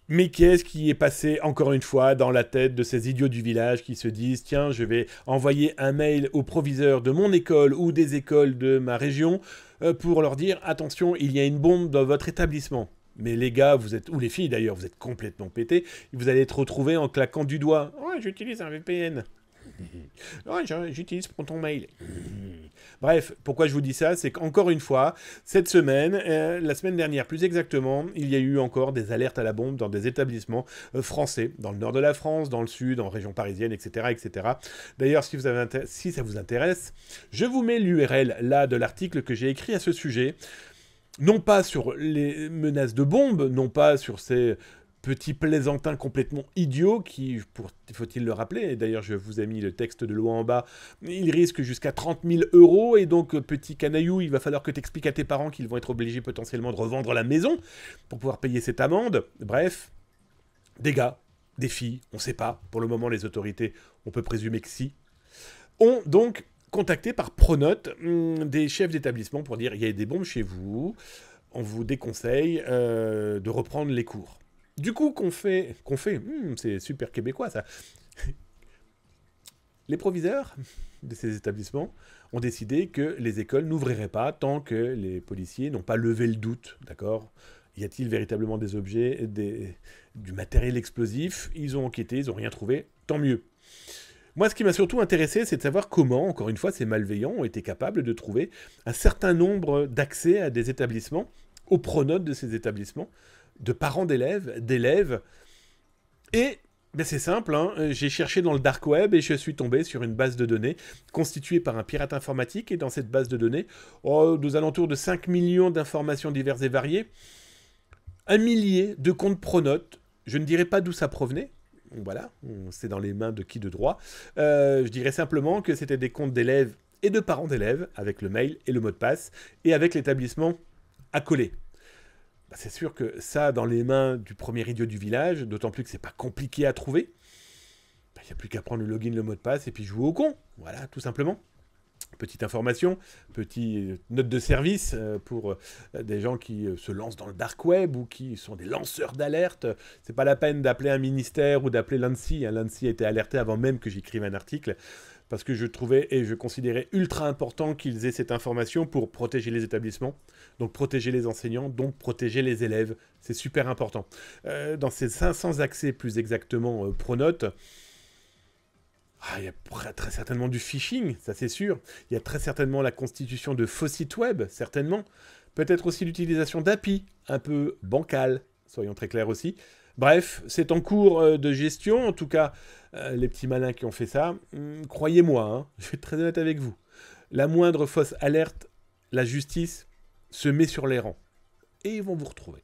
Mais qu'est-ce qui est passé encore une fois dans la tête de ces idiots du village qui se disent tiens, je vais envoyer un mail au proviseur de mon école ou des écoles de ma région pour leur dire attention, il y a une bombe dans votre établissement. Mais les gars, vous êtes, ou les filles d'ailleurs, vous êtes complètement pétés, vous allez être retrouvés en claquant du doigt. Ouais, j'utilise un VPN. Ouais, j'utilise Proton Mail. Bref, pourquoi je vous dis ça, c'est qu'encore une fois, cette semaine, la semaine dernière plus exactement, il y a eu encore des alertes à la bombe dans des établissements français, dans le nord de la France, dans le sud, en région parisienne, etc. etc. D'ailleurs, si ça vous intéresse, je vous mets l'URL là de l'article que j'ai écrit à ce sujet. Non pas sur les menaces de bombes, non pas sur ces petits plaisantins complètement idiots qui, faut-il le rappeler, et d'ailleurs je vous ai mis le texte de loi en bas, ils risquent jusqu'à 30 000 euros, et donc petit canaillou, il va falloir que tu expliques à tes parents qu'ils vont être obligés potentiellement de revendre la maison pour pouvoir payer cette amende. Bref, des gars, des filles, on ne sait pas, pour le moment les autorités, on peut présumer que si, ont donc contacté par Pronote des chefs d'établissement pour dire il y a des bombes chez vous, on vous déconseille de reprendre les cours. Du coup, c'est super québécois ça. Les proviseurs de ces établissements ont décidé que les écoles n'ouvriraient pas tant que les policiers n'ont pas levé le doute, d'accord? Y a-t-il véritablement des objets, du matériel explosif? Ils ont enquêté, ils n'ont rien trouvé, tant mieux. Moi, ce qui m'a surtout intéressé, c'est de savoir comment, encore une fois, ces malveillants ont été capables de trouver un certain nombre d'accès à des établissements, aux pronotes de ces établissements, de parents d'élèves. Et ben c'est simple, hein, j'ai cherché dans le dark web et je suis tombé sur une base de données constituée par un pirate informatique. Et dans cette base de données, aux alentours de 5 millions d'informations diverses et variées, un millier de comptes pronotes. Je ne dirais pas d'où ça provenait. Voilà, c'est dans les mains de qui de droit. Je dirais simplement que c'était des comptes d'élèves et de parents d'élèves, avec le mail et le mot de passe, et avec l'établissement accolé. Bah, c'est sûr que ça, dans les mains du premier idiot du village, d'autant plus que c'est pas compliqué à trouver, il n'y a plus qu'à prendre le login, le mot de passe, et puis jouer au con. Voilà, tout simplement. Petite information, petite note de service pour des gens qui se lancent dans le dark web ou qui sont des lanceurs d'alerte. C'est pas la peine d'appeler un ministère ou d'appeler l'ANSSI. L'ANSSI a été alerté avant même que j'écrive un article parce que je trouvais et je considérais ultra important qu'ils aient cette information pour protéger les établissements, donc protéger les enseignants, donc protéger les élèves. C'est super important. Dans ces 500 accès plus exactement Pronote, il y a très certainement du phishing, ça c'est sûr. Il y a très certainement la constitution de faux sites web, certainement. Peut-être aussi l'utilisation d'API, un peu bancales, soyons très clairs aussi. Bref, c'est en cours de gestion, en tout cas, les petits malins qui ont fait ça, croyez-moi, hein, je vais être très honnête avec vous. La moindre fausse alerte, la justice se met sur les rangs. Et ils vont vous retrouver.